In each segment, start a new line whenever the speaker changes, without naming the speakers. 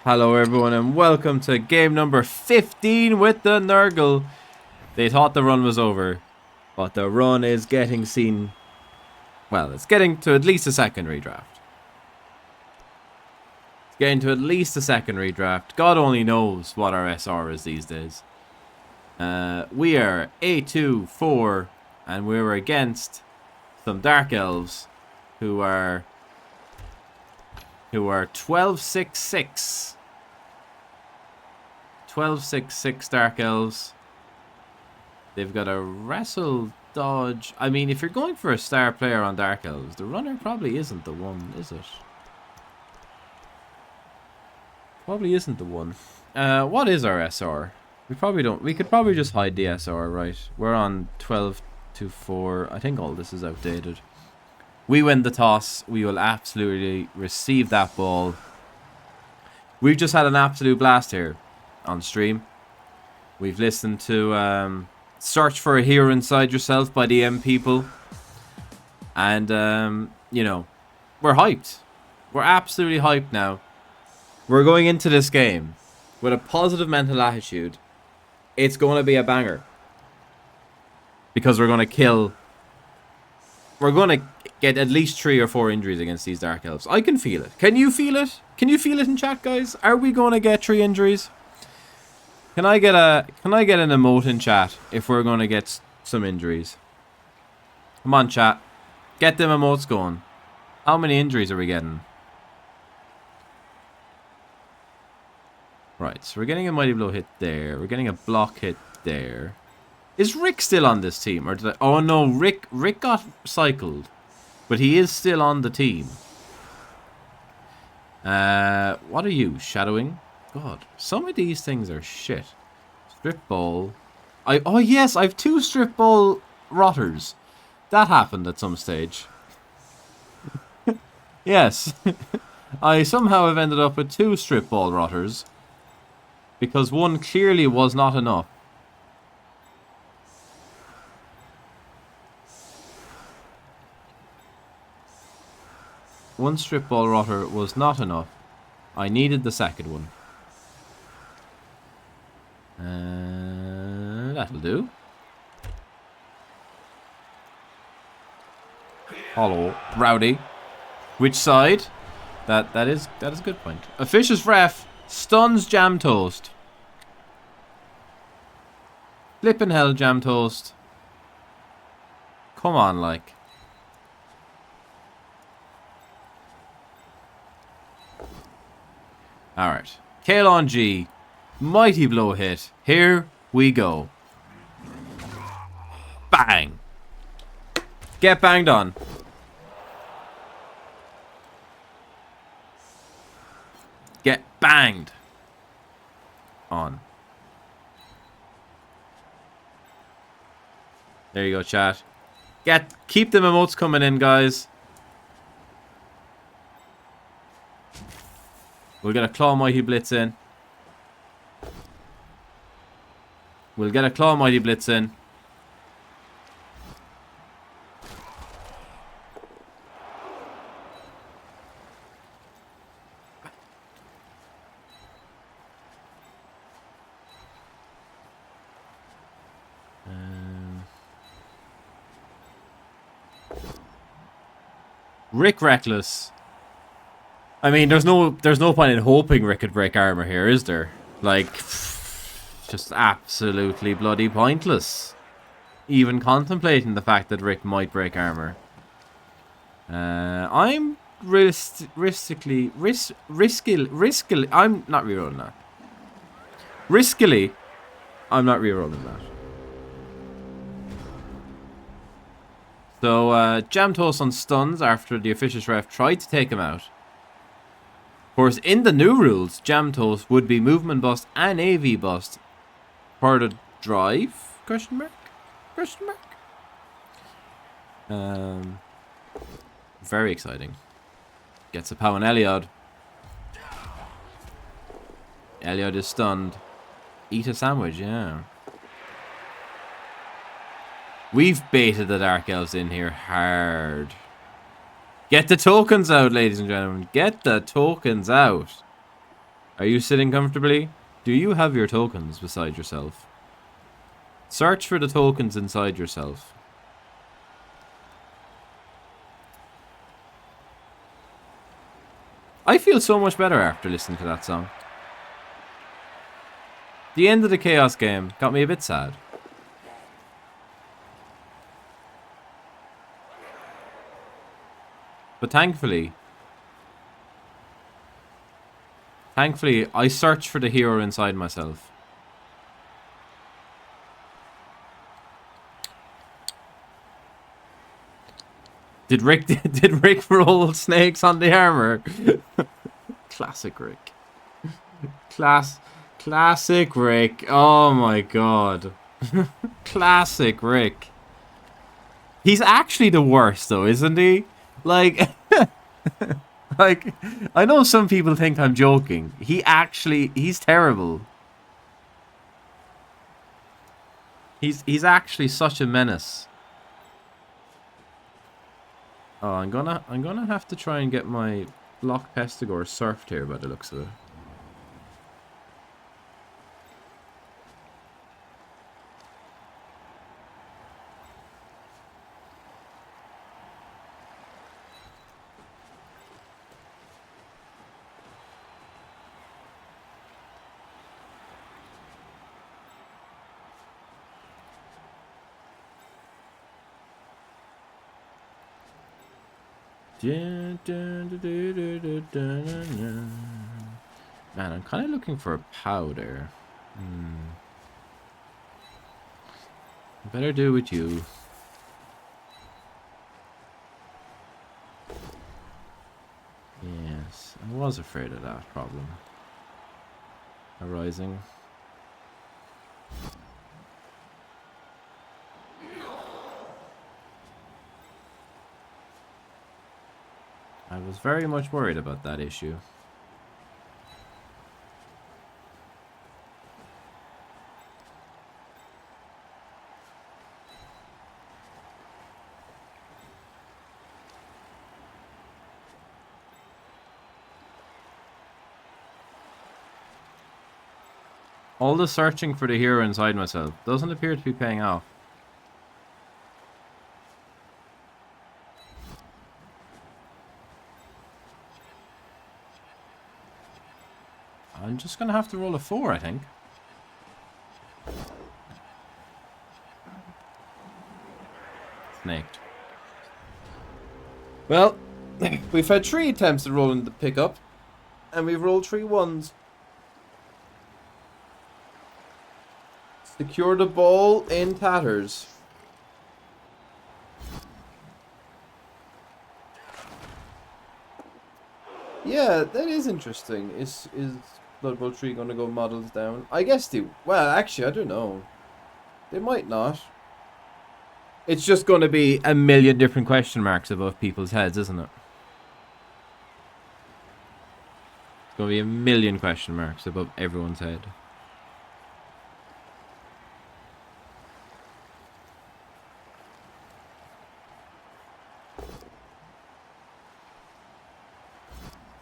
Hello everyone and welcome to game number 15 with the Nurgle. They thought the run was over, but the run is getting seen. Well, it's getting to at least a secondary draft. It's getting to at least a secondary draft. God only knows what our SR is these days. We are A2-4 and we're against some Dark Elves who are 12-6-6. 12-6-6 Dark Elves. They've got a wrestle dodge. I mean, if you're going for a star player on Dark Elves, the runner probably isn't the one, is it? Probably isn't the one. What is our SR? We probably don't. We could probably just hide the SR, right? We're on 12-4. I think all this is outdated. We win the toss. We will absolutely receive that ball. We've just had an absolute blast here on stream. We've listened to Search for a Hero Inside Yourself by the M people. And, you know, we're hyped. We're absolutely hyped now. We're going into this game with a positive mental attitude. It's going to be a banger. Because we're going to kill... We're going to get at least 3 or 4 injuries against these Dark Elves. I can feel it. Can you feel it? Can you feel it in chat, guys? Are we going to get 3 injuries? Can I get an emote in chat if we're going to get some injuries? Come on, chat. Get them emotes going. How many injuries are we getting? Right, so we're getting a Mighty Blow hit there. We're getting a block hit there. Is Rick still on this team? Or did I... Oh no, Rick got cycled. But he is still on the team. What are you? Shadowing? God, some of these things are shit. Strip ball. Oh yes, I have 2 strip ball rotters. That happened at some stage. Yes. I somehow have ended up with 2 strip ball rotters. Because one clearly was not enough. One strip ball rotter was not enough. I needed the second one. That'll do. Hollow. Rowdy. Which side? That is a good point. Officious ref stuns Jam Toast. Flippin' hell, Jam Toast. Come on, like. Alright. Kalon G. Mighty Blow hit. Here we go. Bang. Get banged on. Get banged on. There you go, chat. Keep them emotes coming in, guys. We'll get a Claw Mighty Blitz in. We'll get a Claw Mighty Blitz in. Rick Reckless. I mean, there's no point in hoping Rick could break armor here, is there? Like, just absolutely bloody pointless. Even contemplating the fact that Rick might break armor. I'm riskily. I'm not rerolling that. Riskily, I'm not rerolling that. So, Jam Toast on stuns after the officious ref tried to take him out. Of course, in the new rules, Jam Toast would be movement bust and AV bust for the drive? Question mark? Question mark? Very exciting. Gets a pow on Eliod. Eliod is stunned. Eat a sandwich, yeah. We've baited the Dark Elves in here hard. Get the tokens out, ladies and gentlemen. Get the tokens out. Are you sitting comfortably? Do you have your tokens beside yourself? Search for the tokens inside yourself. I feel so much better after listening to that song. The end of the Chaos game got me a bit sad. But thankfully, I search for the hero inside myself. Did Rick roll snakes on the armor? Classic Rick. Classic Rick. Oh my god. Classic Rick. He's actually the worst though, isn't he? Like like I know some people think I'm joking. He's terrible. He's actually such a menace. Oh, I'm gonna have to try and get my Block Pestigore surfed here by the looks of it. Man, I'm kind of looking for a powder. Better do with you. Yes, I was afraid of that problem arising. I was very much worried about that issue. All the searching for the hero inside myself doesn't appear to be paying off. I'm just gonna have to roll a 4, I think. Snaked. Well, we've had 3 attempts at rolling the pickup, and we've rolled 3 ones. Secure the ball in tatters. Yeah, that is interesting. Is Blood Bowl 3 gonna go models down? I guess they... Well, actually, I don't know. They might not. It's just gonna be a million different question marks above people's heads, isn't it? It's gonna be a million question marks above everyone's head.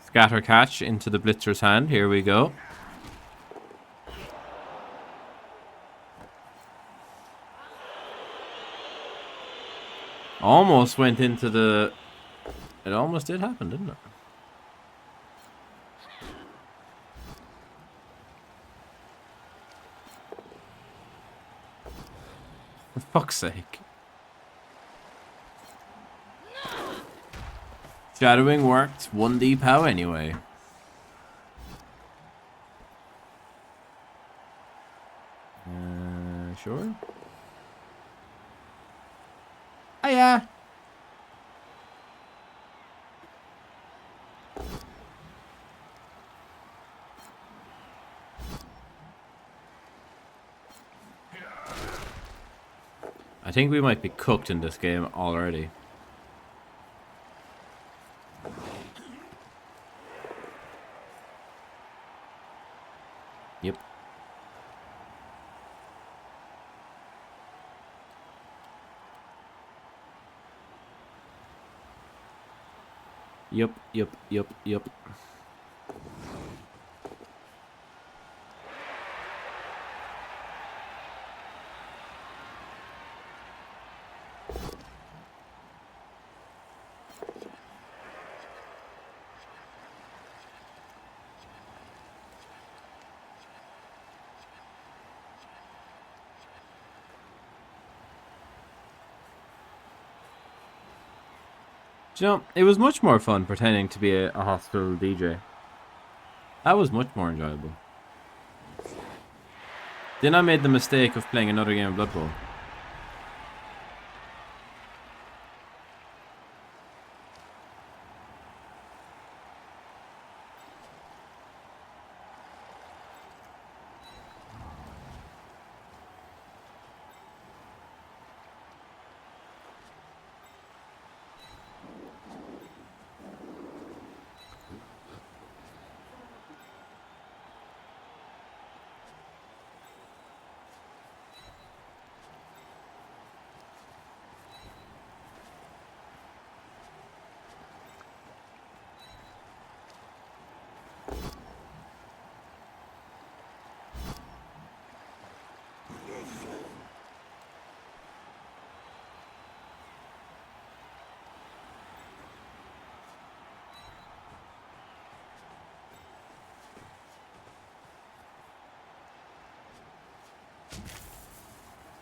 Scatter catch into the blitzer's hand. Here we go. Almost went into the... It almost did happen, didn't it? For fuck's sake. Shadowing worked. 1D POW anyway. Sure. Hiya. I think we might be cooked in this game already. Yep. Yep. Do you know, it was much more fun pretending to be a hostile DJ. That was much more enjoyable. Then I made the mistake of playing another game of Blood Bowl.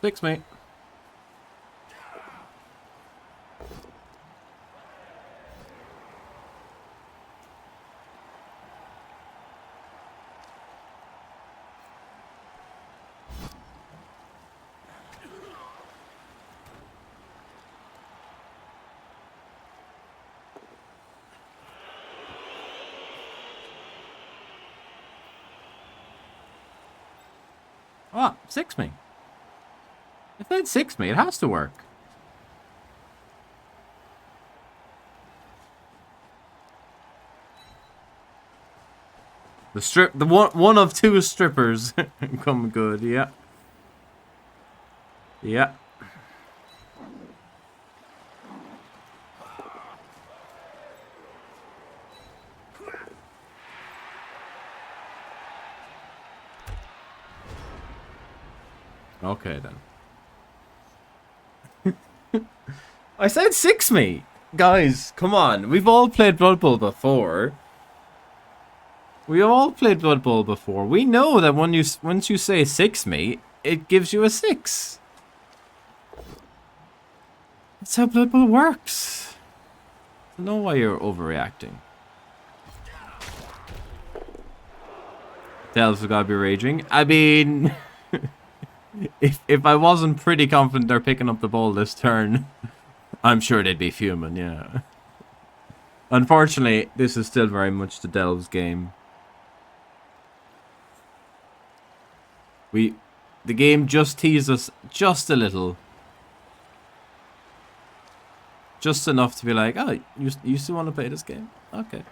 Fix me. Oh, 6 me. If that's 6 me, it has to work. The one of two strippers come good, yeah. Yeah. Okay then. I said 6 me. Guys, come on. We've all played Blood Bowl before. We all played Blood Bowl before. We know that once you say 6 me, it gives you a 6. That's how Blood Bowl works. I don't know why you're overreacting. The Elves have got to be raging. I mean, if I wasn't pretty confident they're picking up the ball this turn, I'm sure they'd be fuming, yeah. Unfortunately, this is still very much the Delves game. The game just teased us just a little. Just enough to be like, oh, you still want to play this game? Okay.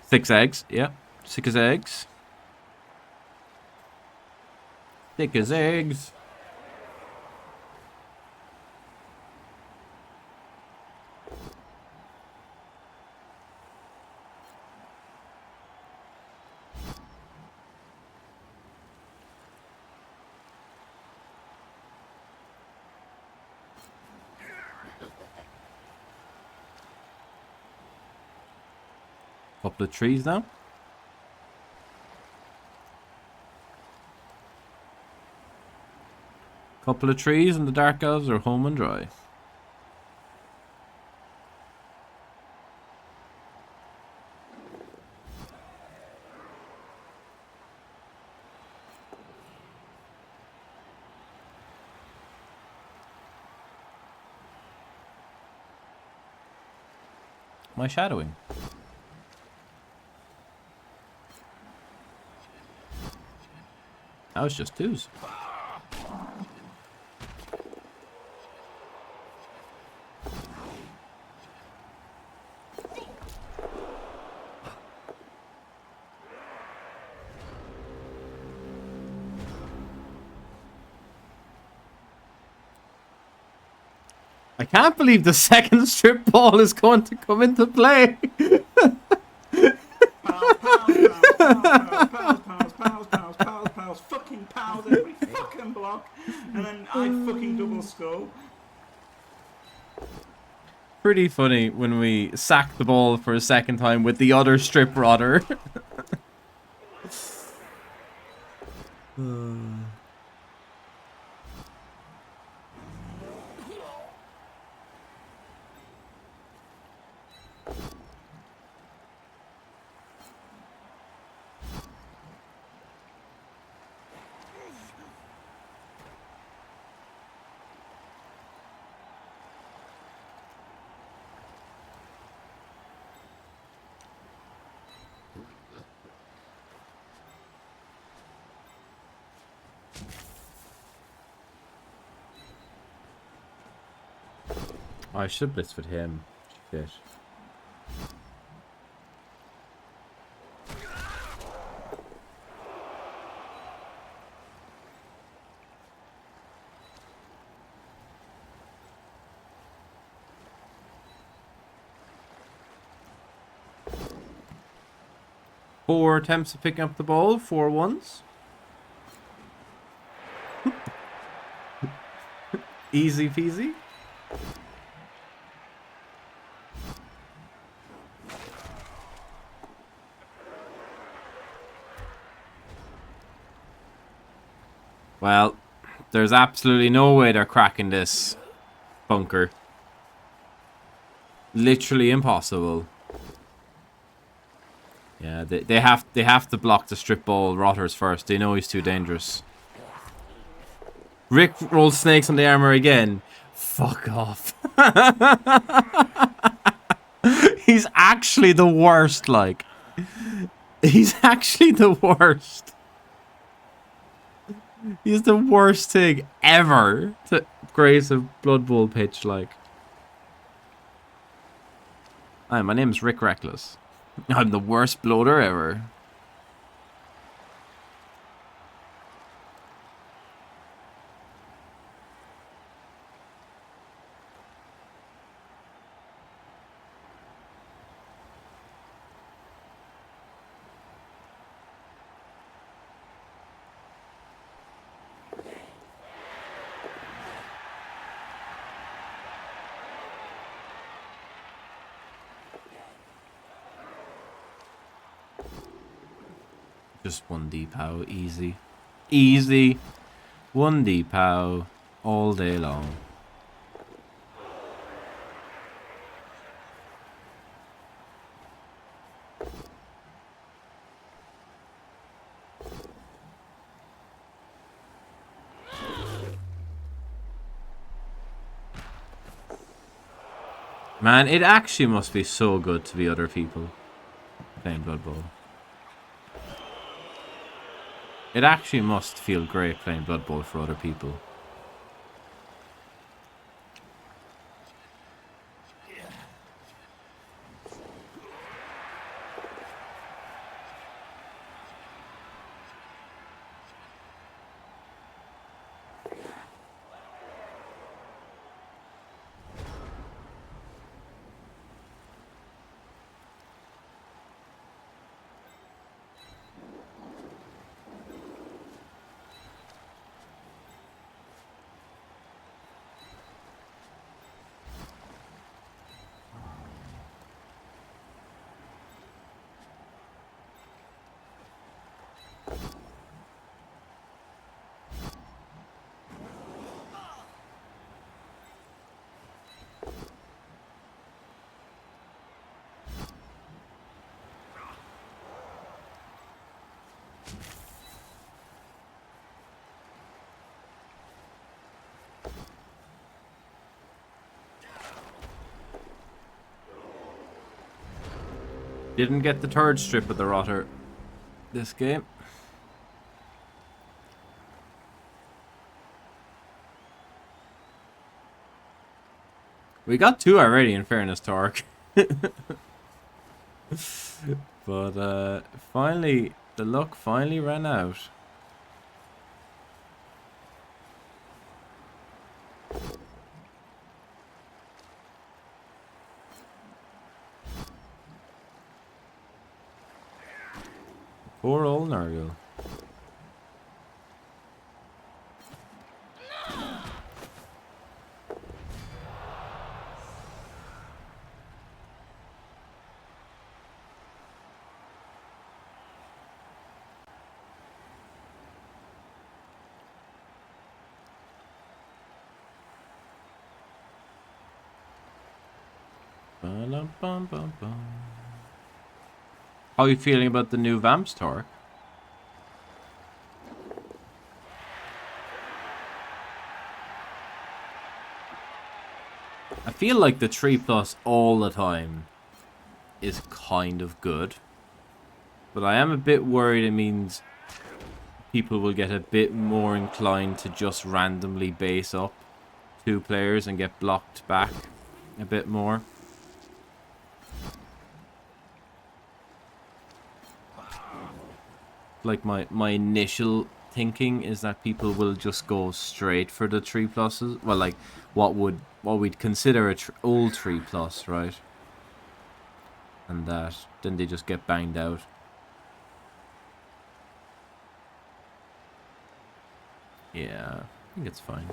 6 eggs, yeah. 6 eggs. 6 eggs. Couple of trees now. Couple of trees and the Dark Elves are home and dry. My shadowing. That was just 2s. I can't believe the second strip ball is going to come into play.
Pals, fucking pals every fucking block, and then I fucking double skull.
Pretty funny when we sack the ball for a second time with the other strip rodder. Oh, I should blitz with him. Shit. Four attempts of picking up the ball, 4 ones. Easy peasy. Well, there's absolutely no way they're cracking this bunker. Literally impossible. Yeah, they have to block the strip ball rotters first. They know he's too dangerous. Rick rolls snakes on the armor again. Fuck off. He's actually the worst, like. He's actually the worst. He's the worst thing ever to grace a Blood Bowl pitch, like. Hi, my name's Rick Reckless. I'm the worst bloater ever. Just 1D POW, easy. Easy. 1D POW all day long. Man, it actually must be so good to be other people playing Blood Bowl. It actually must feel great playing Blood Bowl for other people. Didn't get the third strip of the rotter this game. We got 2 already, in fairness to Ark. But finally, the luck finally ran out. Poor old Nurgle. Ba-dum-bum-bum-bum. How are you feeling about the new Vamps Torque? I feel like the 3+ all the time is kind of good. But I am a bit worried it means people will get a bit more inclined to just randomly base up 2 players and get blocked back a bit more. Like my initial thinking is that people will just go straight for the 3+. Well, like what we'd consider a old 3+, right? And that then they just get banged out. Yeah, I think it's fine.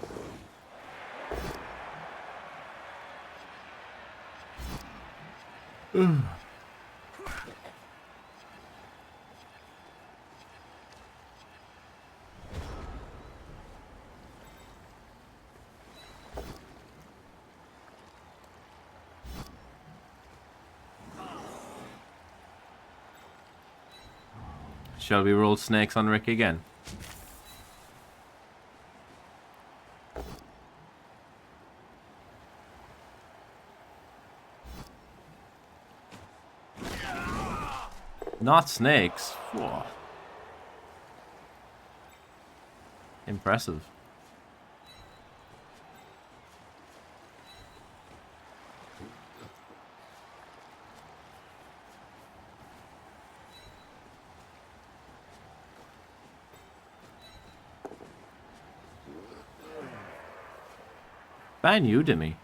Shall we roll snakes on Rick again? Not snakes. Whoa. Impressive. Ban you, Dimmy.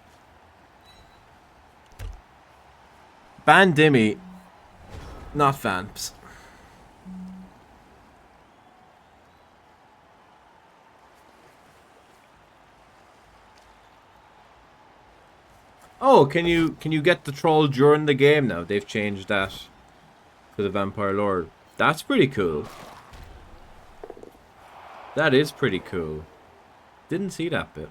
Ban Dimmy. Not Vamps. Oh, can you get the troll during the game now? They've changed that for the Vampire Lord. That's pretty cool. That is pretty cool. Didn't see that bit.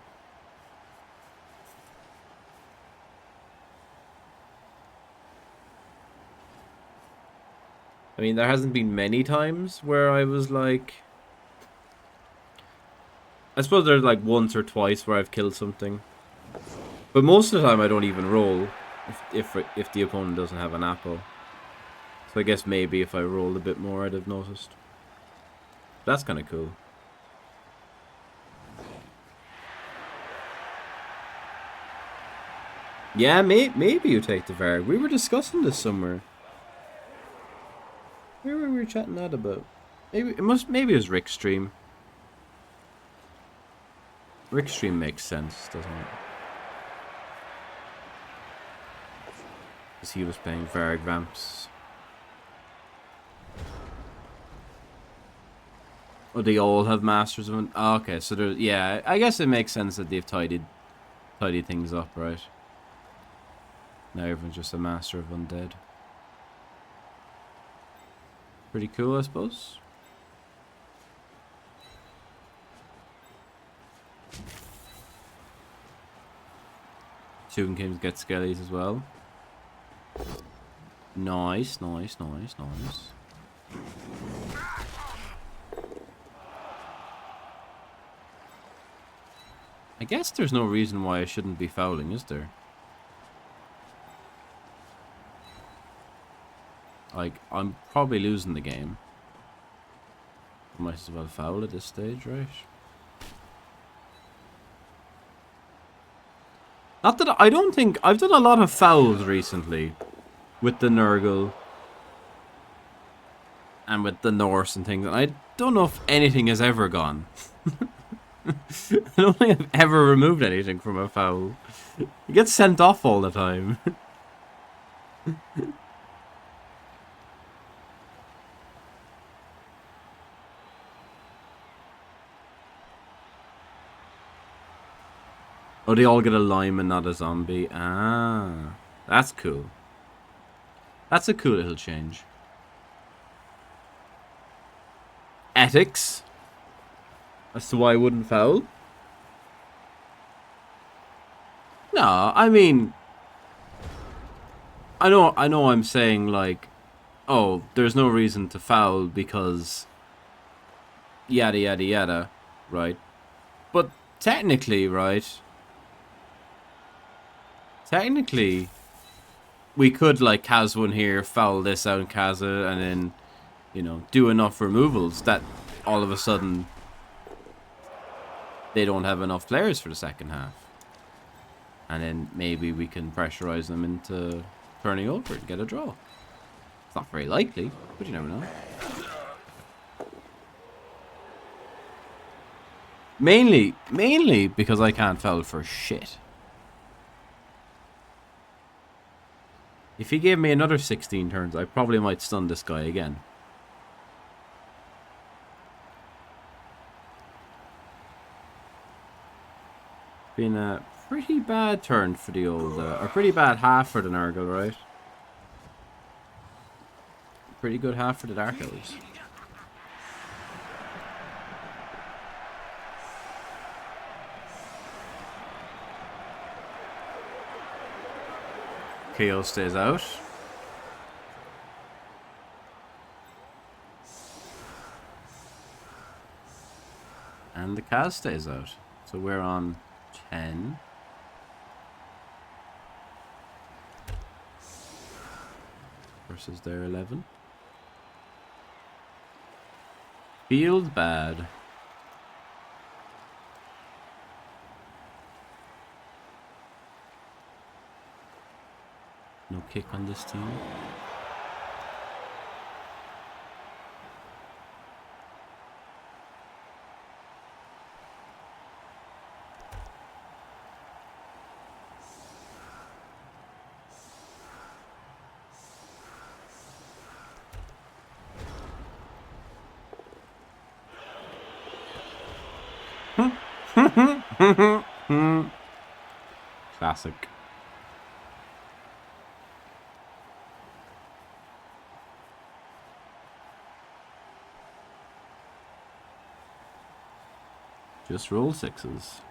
I mean, there hasn't been many times where I was like... I suppose there's like once or twice where I've killed something. But most of the time I don't even roll if the opponent doesn't have an apple. So I guess maybe if I rolled a bit more I'd have noticed. That's kind of cool. Yeah, maybe you take the Varg. We were discussing this somewhere. Where were we chatting that about? Maybe it was Rick's stream. Rick's stream makes sense, doesn't it? Because he was playing Varg Vamps. Oh, they all have Masters of... Oh, okay, so there... Yeah, I guess it makes sense that they've tidied things up, right? Now everyone's just a Master of Undead. Pretty cool, I suppose. Shooting Kings get skellies as well. Nice. I guess there's no reason why I shouldn't be fouling, is there? Like, I'm probably losing the game. Might as well foul at this stage, right? Not that I don't think... I've done a lot of fouls recently. With the Nurgle. And with the Norse and things. And I don't know if anything has ever gone. I don't think I've ever removed anything from a foul. It gets sent off all the time. Oh, they all get a lime and not a zombie. Ah, that's cool. That's a cool little change. Ethics. As to why I wouldn't foul? No, I mean... I know I'm saying, like... Oh, there's no reason to foul because... Yada, yada, yada. Right? But technically, right... Technically, we could, like, Kaz one here, foul this out in Kaza, and then, you know, do enough removals that all of a sudden they don't have enough players for the second half. And then maybe we can pressurize them into turning over and get a draw. It's not very likely, but you never know. Mainly because I can't foul for shit. If he gave me another 16 turns, I probably might stun this guy again. Been a pretty bad turn for the old, or pretty bad half for the Nurgle, right? Pretty good half for the Dark Elves. KO stays out. And the Kaz stays out. So we're on 10. Versus their 11. Feels bad. No kick on this team. Classic. Just roll sixes.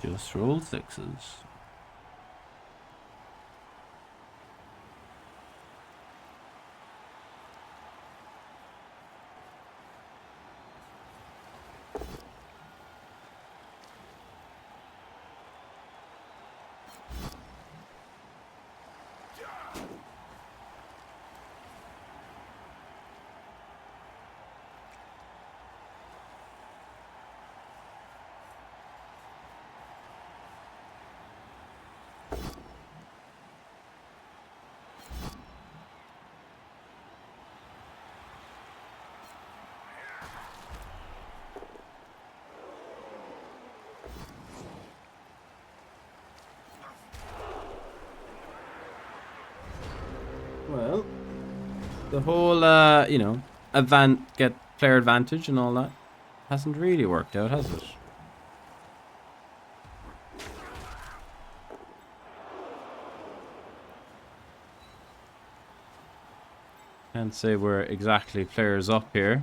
Just roll sixes. Well, the whole, you know, get player advantage and all that hasn't really worked out, has it? Can't say we're exactly players up here.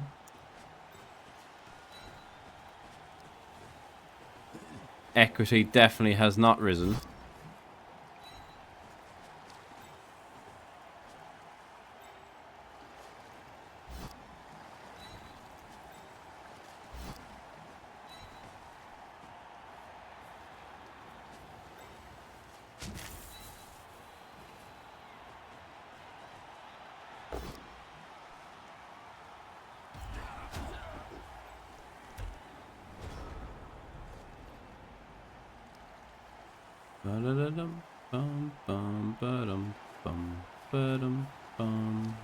Equity definitely has not risen. Ba-da-da-dum, bum, bum, ba-dum, bum, ba-dum, bum.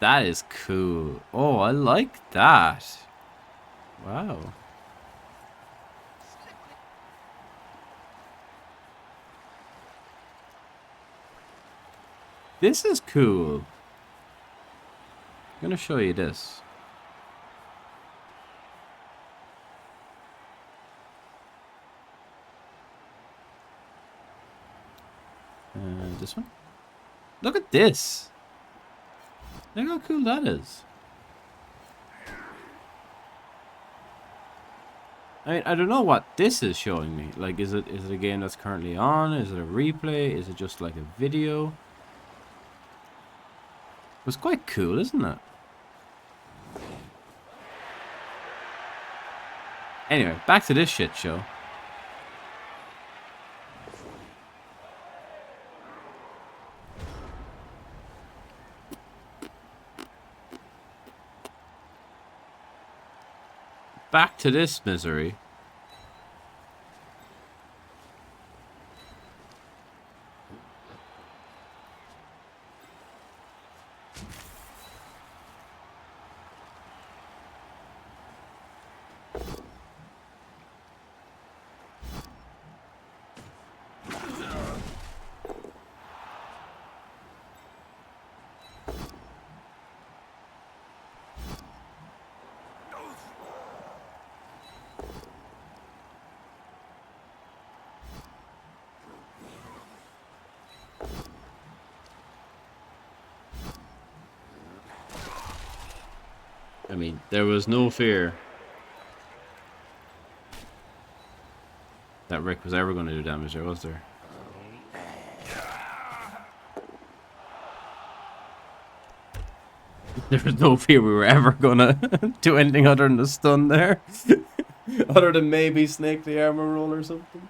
That is cool. Oh, I like that. Wow. This is cool. I'm gonna show you this. This one. Look at this. Look how cool that is. I mean, I don't know what this is showing me. Like, is it a game that's currently on? Is it a replay? Is it just like a video? It's quite cool, isn't it? Anyway, back to this shit show. Back to this misery. I mean, there was no fear that Rick was ever going to do damage there, was there? There was no fear we were ever going to do anything other than the stun there. Other than maybe snake the armor roll or something.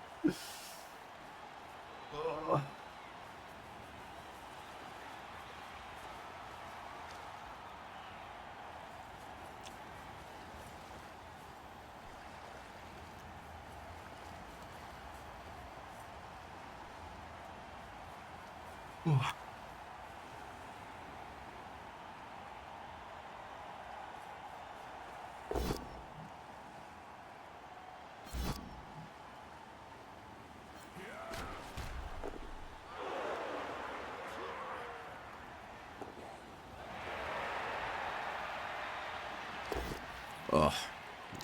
Oh,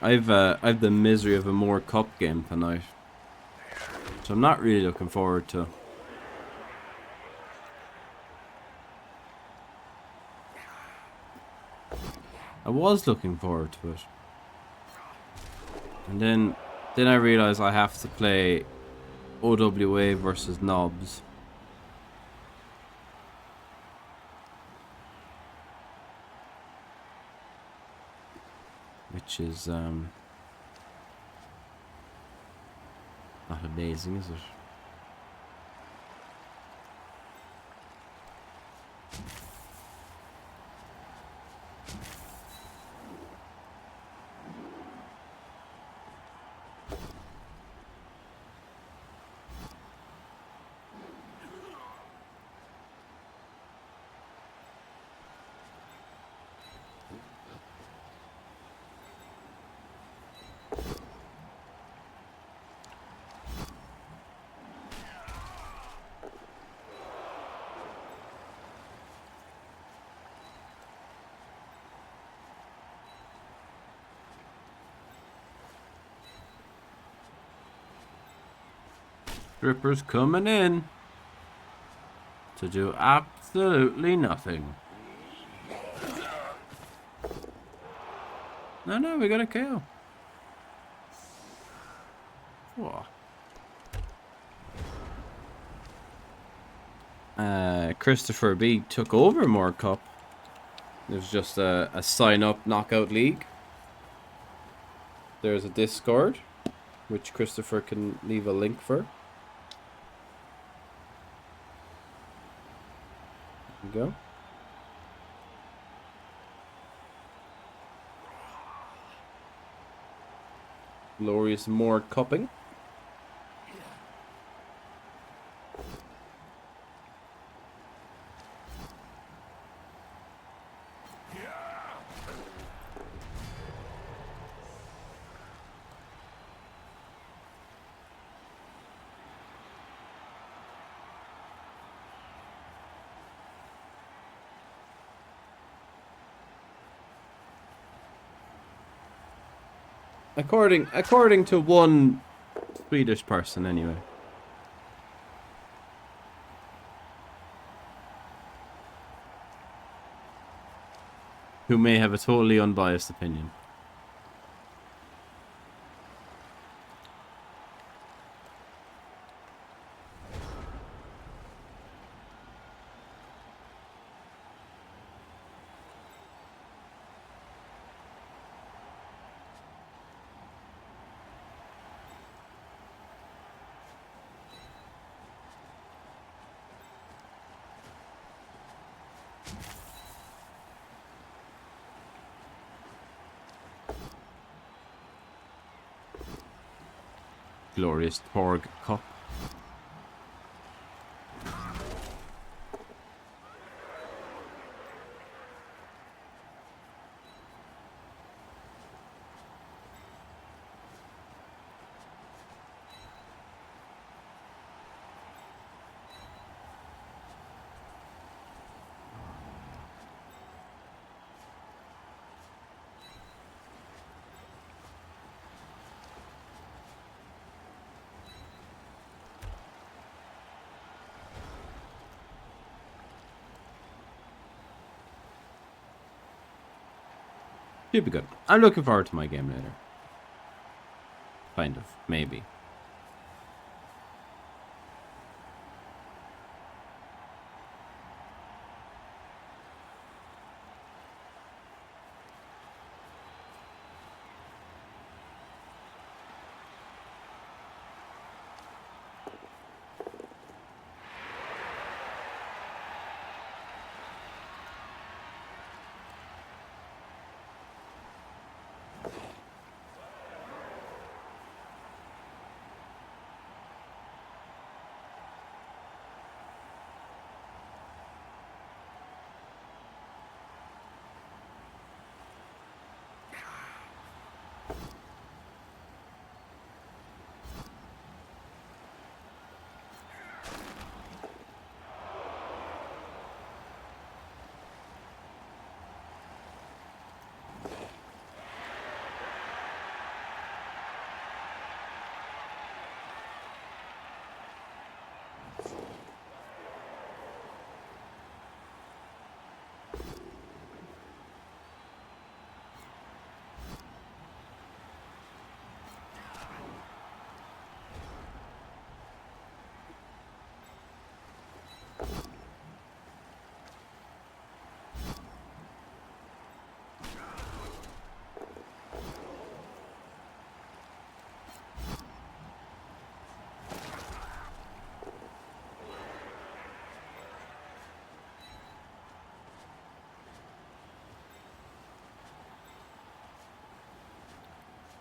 I've the misery of a more cup game tonight, so I'm not really looking forward to. I was looking forward to it, and then I realized I have to play OWA versus Knobs. Which is not amazing, is it? Strippers coming in to do absolutely nothing. No, we got a KO. Whoa. Christopher B took over more cup. It was just a sign up knockout league. There's a Discord, which Christopher can leave a link for. There you go. Glorious more cupping. According to one Swedish person, anyway. Who may have a totally unbiased opinion. Glorious Torg Cup. Should be good. I'm looking forward to my game later. Kind of. Maybe.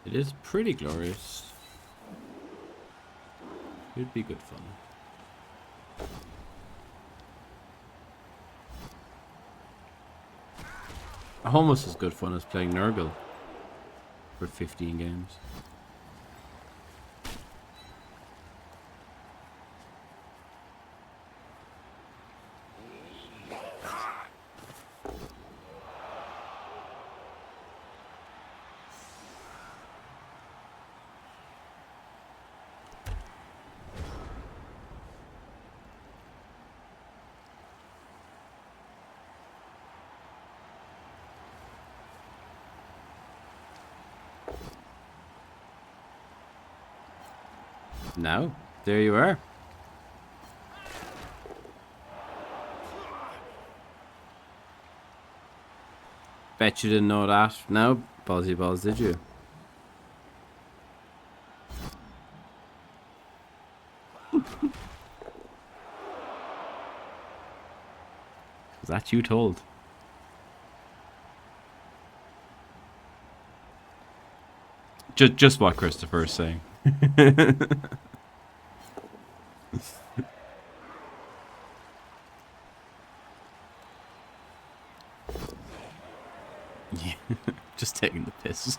It is pretty glorious. It'd be good fun. Almost as good fun as playing Nurgle for 15 games. Now, there you are. Bet you didn't know that. No, Ballsy Balls, did you? Was that you told? Just what Christopher's saying. Yeah, just taking the piss.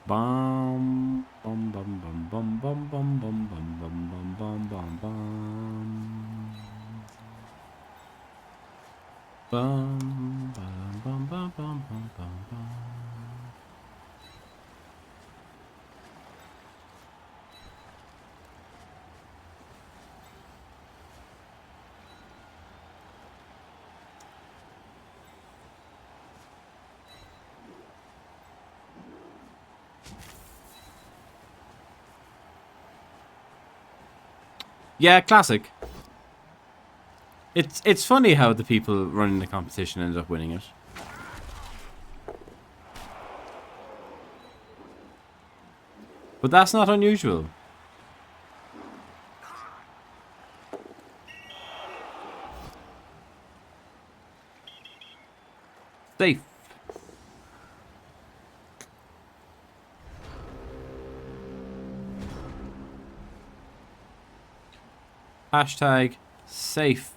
Bum bum bum bum bum bum bum bum bum bum bum bum bum bum. Bum, bum, bum, bum, bum, bum, bum, bum. Yeah, classic. It's funny how the people running the competition ended up winning it. But that's not unusual. Safe. Hashtag safe.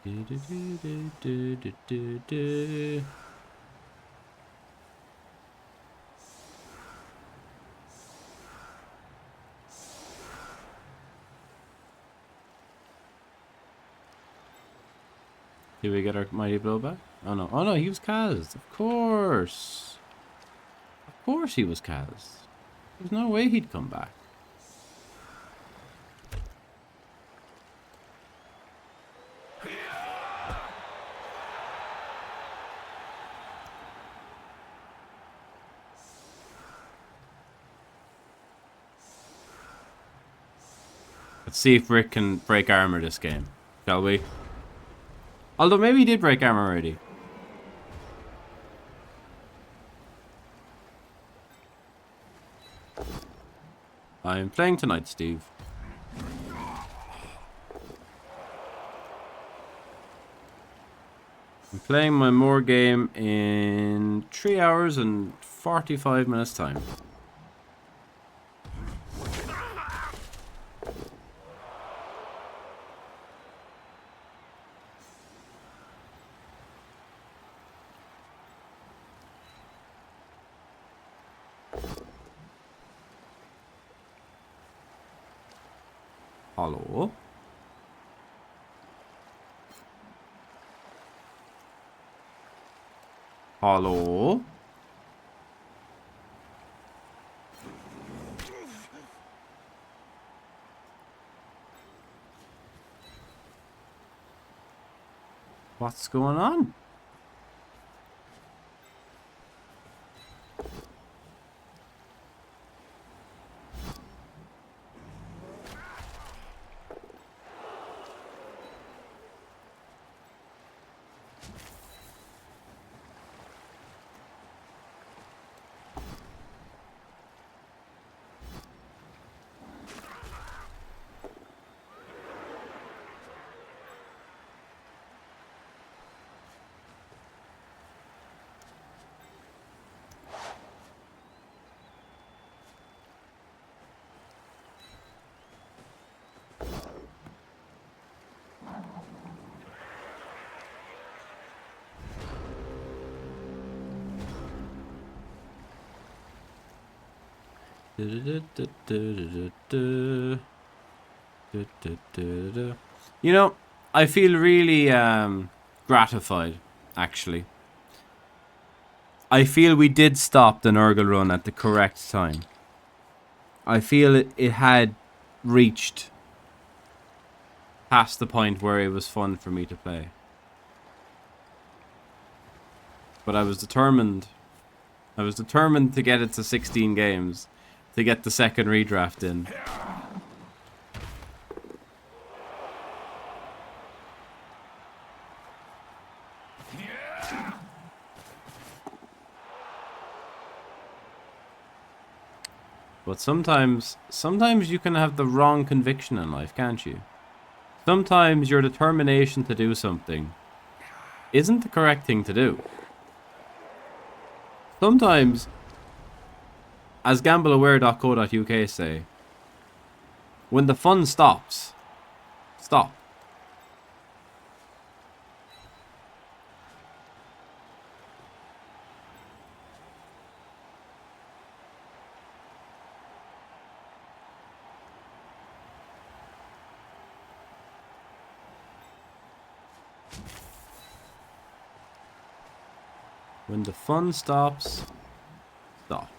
Do, do, do, do, do, do, do. Did we get our mighty blow back? Oh no. Oh no, he was Kaz. Of course. Of course he was Kaz. There's no way he'd come back. Let's see if Rick can break armor this game, shall we? Although maybe he did break armor already. I'm playing tonight, Steve. I'm playing my more game in 3 hours and 45 minutes time. Hello? Hello? What's going on? You know, I feel really gratified, actually. I feel we did stop the Nurgle run at the correct time. I feel it had reached past the point where it was fun for me to play. But I was determined. I was determined to get it to 16 games. To get the second redraft in. But sometimes you can have the wrong conviction in life, can't you? Sometimes your determination to do something isn't the correct thing to do. Sometimes, as gambleaware.co.uk say, When the fun stops. Stop. When the fun stops, stop.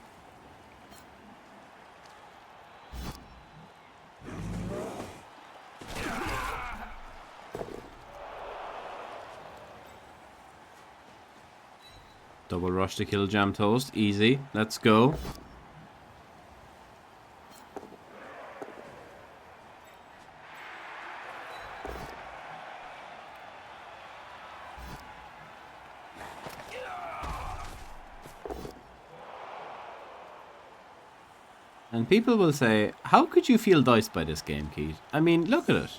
Double rush to kill Jam Toast. Easy. Let's go. And people will say, how could you feel diced by this game, Keith? I mean, look at it.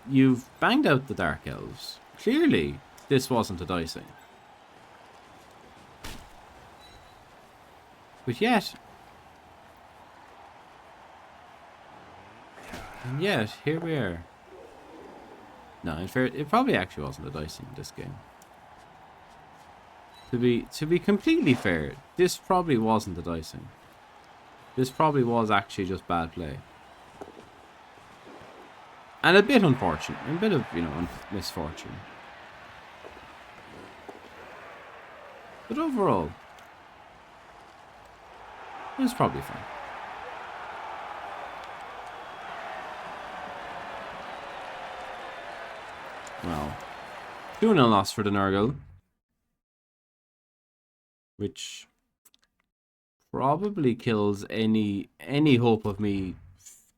You've banged out the Dark Elves. Clearly, this wasn't a dicing. But yet... And yet, here we are. No, in fair, it probably actually wasn't a dicing in this game. To be completely fair, this probably wasn't a dicing. This probably was actually just bad play. And a bit unfortunate. A bit of, you know, misfortune. But overall, it was probably fine. Well, 2-0 loss for the Nurgle. Which probably kills any hope of me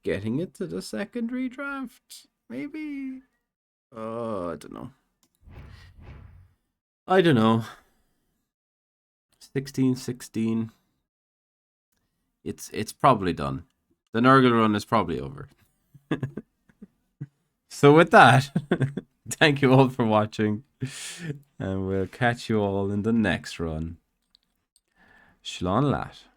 getting it to the secondary draft. Maybe? I don't know. I don't know. 16-16. It's probably done. The Nurgle run is probably over. So with that, thank you all for watching. And we'll catch you all in the next run. Slán leat.